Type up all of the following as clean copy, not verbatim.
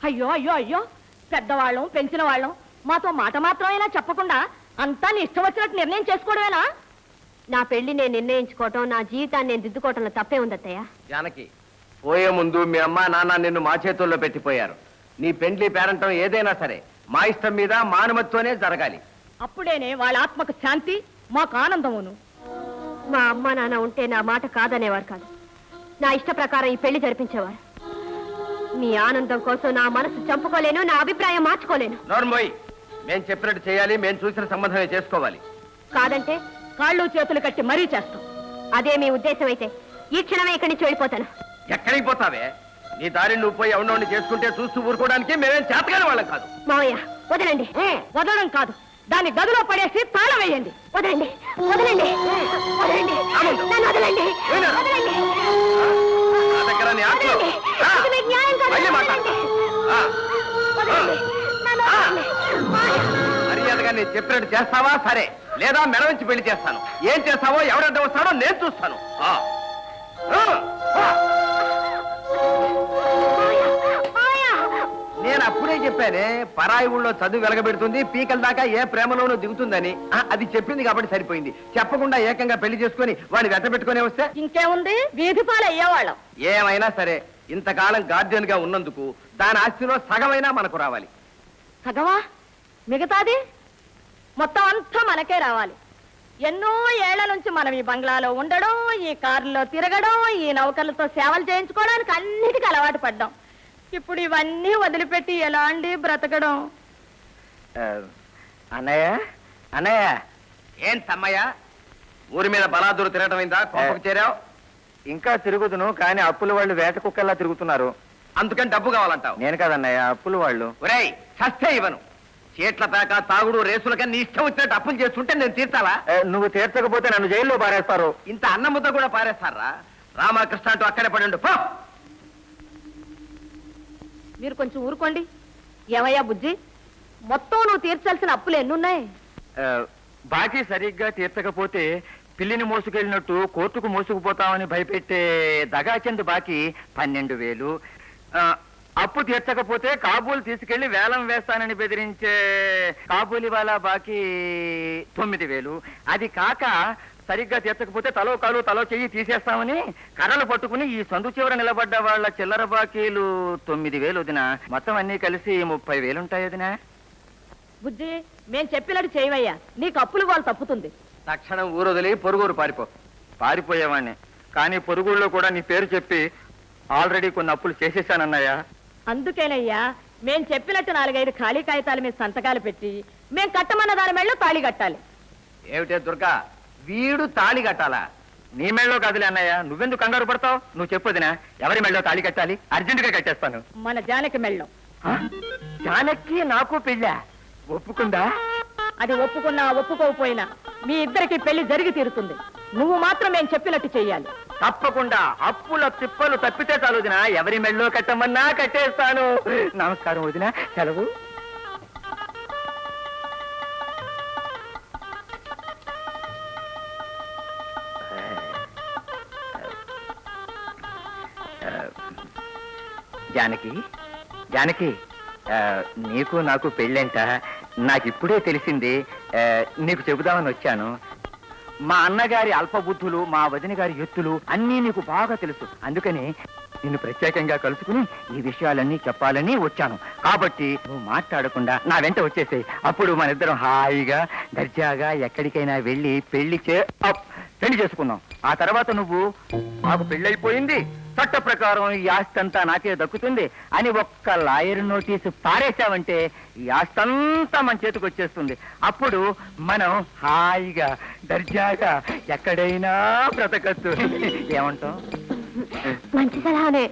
అయ్యో అయ్యో అయ్యో, పెద్దవాళ్ళం పెంచిన వాళ్ళం మాతో మాట మాత్రమైనా చెప్పకుండా అంతా నీ ఇష్టం వచ్చినట్టు నిర్ణయం చేసుకోవడమేనా? నా పెళ్లి నేను నిర్ణయించుకోవటం, నా జీవితాన్ని నేను దిద్దుకోవటంలో తప్పే ఉందత్తయ్య. జానకి, పోయే ముందు మీ అమ్మ నాన్న నిన్ను మా చేతుల్లో పెట్టిపోయారు. నీ పెండ్లి పేరంటం ఏదైనా సరే మా ఇష్టం మీద మా అనుమతితోనే జరగాలి. అప్పుడేనే వాళ్ళ ఆత్మకు శాంతి, మాకు ఆనందమును. మా అమ్మ నాన్న ఉంటే నా మాట కాదనేవారు కాదు, నా ఇష్ట ప్రకారం ఈ పెళ్లి జరిపించేవారు. మీ ఆనందం కోసం నా మనసు చంపుకోలేను, నా అభిప్రాయం మార్చుకోలేను. నోర్మోయ్, మేం చెప్పినట్టు చేయాలి, మేం చూసిన సంబంధమే చేసుకోవాలి. కాదంటే కాళ్ళు చేతులు కట్టి మరీ చేస్తాం. అదే మీ ఉద్దేశం అయితే ఈ క్షణమే ఇక్కడి నుంచి వెళ్ళిపోతాను. ఎక్కడికి పోతావే? నీ దారిని నువ్వు పోయి ఎవరినోడిని చేసుకుంటే చూస్తూ ఊరుకోవడానికి మేమేం చేతగాని వాళ్ళం కాదు. మావయ్య వదలండి. వదలడం కాదు, దాన్ని గదిలో పడేసి తాళం వేయండి. వదలండి వదలండి వదలండి, నన్ను వదలండి వదలండి. నా దగ్గర నీ ఆత్మ. వదలండి. ఇది మీకు న్యాయం కాదు. మళ్ళీ వదలండి. మాట్లాడతా. వదలండి. నన్ను వదలండి. మావయ్య. మర్యాదగా నేను చెప్పినట్టు చేస్తావా? సరే, లేదా మెడ నుంచి పెళ్లి చేస్తాను. ఏం చేస్తావో, ఎవరంటే వస్తాడో నేను చూస్తాను. నేను అప్పుడే చెప్పానే, పరాయి ఊళ్ళో చదువు వెలగబెడుతుంది, పీకల దాకా ఏ ప్రేమలోనూ దిగుతుందని. అది చెప్పింది కాబట్టి సరిపోయింది. చెప్పకుండా ఏకంగా పెళ్లి చేసుకుని వాడిని వెంటబెట్టుకునే వస్తే ఇంకేముంది, వీధి పాలు అయ్యేవాళ్ళం. ఏమైనా సరే, ఇంతకాలం గార్డియన్ గా ఉన్నందుకు దాని ఆస్తిలో సగమైనా మనకు రావాలి. సగవా? మిగతాది మొత్తం అంతా మనకే రావాలి. ఎన్నో ఏళ్ల నుంచి మనం ఈ బంగ్లాలో ఉండడం, ఈ కారులో తిరగడం, ఈ నౌకర్లతో సేవలు చేయించుకోవడానికి అన్నిటికీ అలవాటు పడ్డాం. ఇప్పుడు ఇవన్నీ వదిలిపెట్టి ఎలా అండి బ్రతకడం? అన్నయ్య అన్నయ్య, ఏం తమ్మయ్య, ఊరి మీద బలాదురు తిరగటం అయిందా? కోపకు చేరావు? ఇంకా తిరుగుతును, కానీ అప్పుల వాళ్ళు వేట కుక్కల్లా తిరుగుతున్నారు. అందుకని డబ్బు కావాలంటావు? నేను కాదన్నయ్య, అప్పుల వాళ్ళు. ఒరేయ్, చస్తే ఇవ్వను. చేట్ల పేక తాగుడు రేసులకని నీ ఇష్టం వచ్చినట్టు అప్పులు చేస్తుంటే నేను తీర్చాలా? నువ్వు తీర్చకపోతే నన్ను జైల్లో పారేస్తారు. ఇంత అన్న ముద్ద కూడా పారేస్తారా? రామకృష్ణ అంటూ అక్కడే పడి పో. మీరు కొంచెం ఊరుకోండి. ఏమయ్యా బుజ్జి, మొత్తం నువ్వు తీర్చాల్సిన అప్పులు ఎన్నున్నాయి? బాకీ సరిగ్గా తీర్చకపోతే పిల్లిని మోసుకెళ్ళినట్టు కోర్టుకు మోసుకుపోతామని భయపెట్టే దగాచంద్ బాకీ 12,000. అప్పు తీర్చకపోతే కాబూలు తీసుకెళ్లి వేలం వేస్తానని బెదిరించే కాబూలి వాళ్ళ బాకీ 9,000. అది కాక సరిగ్గా తీర్చకపోతే తలో కాలు తలో చెయ్యి తీసేస్తామని కర్రలు పట్టుకుని ఈ సందు చివర నిలబడ్డ వాళ్ళ చిల్లర బాకీలు 9,000 వదినా. మొత్తం అన్ని కలిసి 30,000 ఉంటాయి వదినా. బుజ్జి, మేం చెప్పినట్టు చేయవయ్యా, నీకు అప్పులు వాళ్ళు తప్పుతుంది. తక్షణం ఊరొదిలి పొరుగురు పారిపో. పారిపోయేవాణ్ణి, కానీ పొరుగుళ్ళో కూడా నీ పేరు చెప్పి ఆల్రెడీ కొన్ని అప్పులు చేసేసానన్నయ్యా. అందుకేనయ్యా మేం చెప్పినట్టు 4-5 ఖాళీ కాగితాల మీద సంతకాలు పెట్టి మేం కట్టమన్న దాని మెళ్ళో తాళి కట్టాలి. ఏమిటే దుర్గా, వీడు తాళి కట్టాలా? నీ మెళ్ళో కాదులే అన్నయ్య, నువ్వెందుకు కంగారు పడతావు? నువ్వు చెప్పొదినా, ఎవరి మెళ్ళో తాళి కట్టాలి? అర్జెంటుగా కట్టేస్తాను. మన జానకి మెళ్ళం. జానకి నాకు పెళ్ళా? ఒప్పుకుందా? అది ఒప్పుకున్నా ఒప్పుకోకపోయినా మీ ఇద్దరికి పెళ్లి జరిగి తీరుతుంది. నువ్వు మాత్రం మేము చెప్పినట్టు చెయ్యాలి. తప్పకుండా. అప్పుల తిప్పలు తప్పితే చాలు వదినా, ఎవరి మెళ్ళో కట్టమన్నా కట్టేస్తాను. నమస్కారం వదినా, సెలవు. జానకి జానకి, నీకు నాకు పెళ్ళంట. నాకిప్పుడే తెలిసింది, నీకు చెబుదామని వచ్చాను. మా అన్నగారి అల్పబుద్ధులు, మా వదిన గారి ఎత్తులు అన్నీ నీకు బాగా తెలుసు. అందుకని నిన్ను ప్రత్యేకంగా కలుసుకుని ఈ విషయాలన్నీ చెప్పాలని వచ్చాను. కాబట్టి నువ్వు మాట్లాడకుండా నా వెంట వచ్చేసేయ్. అప్పుడు మన ఇద్దరం హాయిగా దర్జాగా ఎక్కడికైనా వెళ్ళి పెళ్లి చేసుకున్నాం. ఆ తర్వాత నువ్వు నాకు పెళ్ళైపోయింది, చట్ట ప్రకారం ఈ ఆస్తి అంతా నాకే దక్కుతుంది అని ఒక్క లాయర్ నోటీసు పారేశావంటే ఈ ఆస్తి అంతా మన చేతికి వచ్చేస్తుంది. అప్పుడు మనం హాయిగా దర్జాగా ఎక్కడైనా బ్రతకచ్చు. ఏమంటాం? మంచి సలహానే,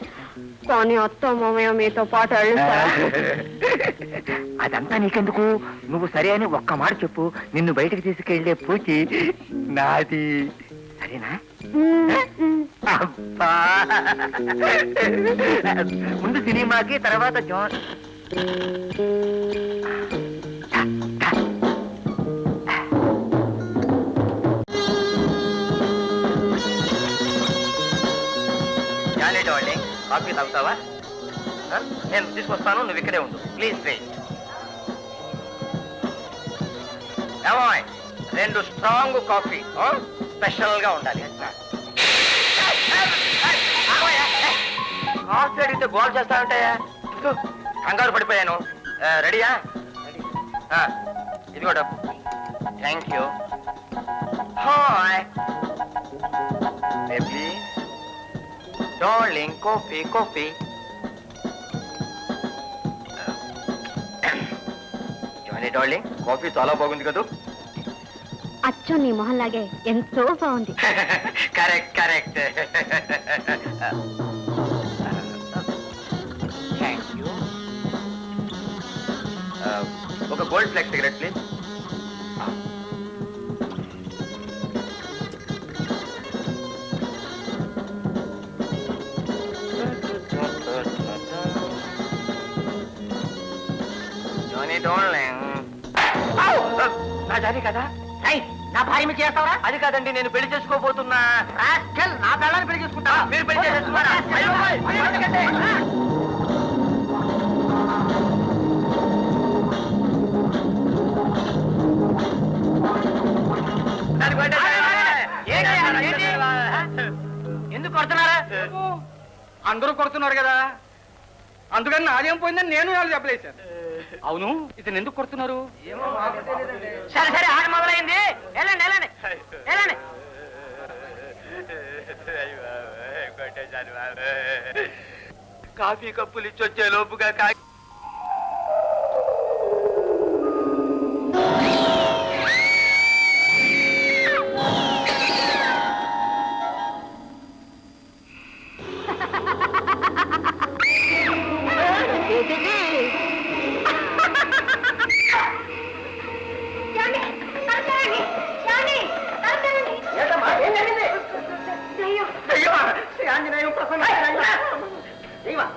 కానీ అత్త మామయ్య మీతో పాటు అదంతా నీకెందుకు? నువ్వు సరే అని ఒక్క మాట చెప్పు, నిన్ను బయటకు తీసుకెళ్లే పూచి నాది. సరేనా? అబ్బా, ముందు సినిమాకి, తర్వాత జోన్. కాఫీ తాగుతావా? నేను తీసుకొస్తాను, నువ్వు ఇక్కడే ఉండు ప్లీజ్ వెయిట్. ఏమాయ్ 2 స్ట్రాంగ్ కాఫీ స్పెషల్ గా ఉండాలి. కాఫీ అడిగితే గోల్ చేస్తానంటాయా? కంగారు పడిపోయాను. రెడీయా? ఇది కూడా thank you. Hi baby darling, coffee coffee. Johnny darling, coffee చాలా బాగుంది కదా? అచ్చం నీ మొహంలాగే ఎంతో బాగుంది. Correct correct. Thank you. ఒక Gold Flake cigarette please. Johnny darling. నా జానీ కదా? నా భార్య మీద చేస్తావా? అది కాదండి, నేను పెళ్లి చేసుకోబోతున్నా. నా పిల్లని పెళ్లి చేసుకుంటా. మీరు పెళ్లి చేసుకున్నారా? ఎందుకు కొడుతున్నారా? అందరూ కొడుతున్నారు కదా, అందుకని నాదేం పోయిందని నేను వాళ్ళు చెప్పలేసాను. అవును, ఇతను ఎందుకు కొడుతున్నారు? సరే సరే, ఆడ మొదలైంది. వెళ్ళండి వెళ్ళండి వెళ్ళండి. కాఫీ కప్పులు ఇచ్చొచ్చే లోపుగా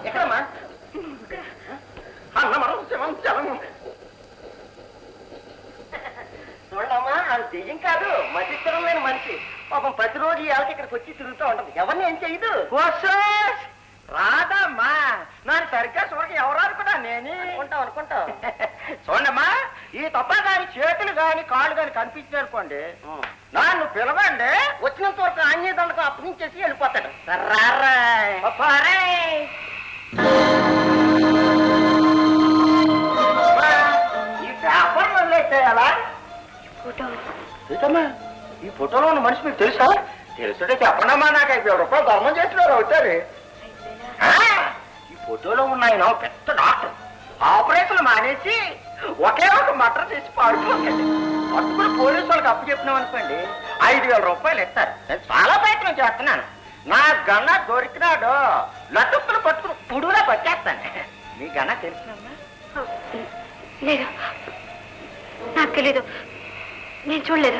ఎక్కడమ్మా? అన్నమరం శివం శవం. చూడమ్మా, అది దెయ్యం కాదు, మతిస్థిరం లేని మనిషి. పాపం ప్రతిరోజు ఈ ఆలకి ఇక్కడికి వచ్చి తిరుగుతూ ఉంటుంది. ఎవరిని ఏం చేయదు. రాదమ్మా, నన్ను సరిగ్గా చూడక ఎవరు అనుకున్నా నేనే అనుకుంటావు. చూడమ్మా, ఈ తప్ప కాని చేతులు గాని కాళ్ళు గాని కనిపించారు అనుకోండి, నన్ను పిలవండి, వచ్చినంత వరకు ఆంజనేయ దండకు అప్పగించేసి వెళ్ళిపోతాడు. ఈ పేపర్ వదిలేసేయాలా? ఈ ఫోటోలో ఉన్న మనిషి మీకు తెలుసా? తెలుసుంటే చెప్పండమ్మా, నాకు 5,000 రూపాయలు ధర్మం చేస్తున్నారు అవుతారు. ఈ ఫోటోలో ఉన్న ఆయన పెద్ద డాక్టర్. ఆపరేషన్ మానేసి ఒకే ఒక మటర్ చేసి పాడుకోకండి. పట్టుకుని పోలీసు వాళ్ళకి అప్పు చెప్పినాం అనుకోండి, 5,000 రూపాయలు ఇస్తారు. నేను చాలా ప్రయత్నం చేస్తున్నాను. నా గన్న దొరికినాడు లటుక్కులు పట్టుకుని పుడులా పట్టేస్తాను. మీ గన్న తెలిసినమ్మా? లేదు, నాకు తెలీదు, నేను చూడలేదు.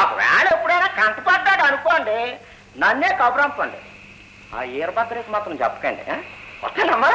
ఒకవేళ ఎప్పుడైనా కంటపడ్డాడు అనుకోండి, నన్నే కబురంపండి. ఆ ఈరభద్రకి మాత్రం చెప్పకండి. వస్తానమ్మా.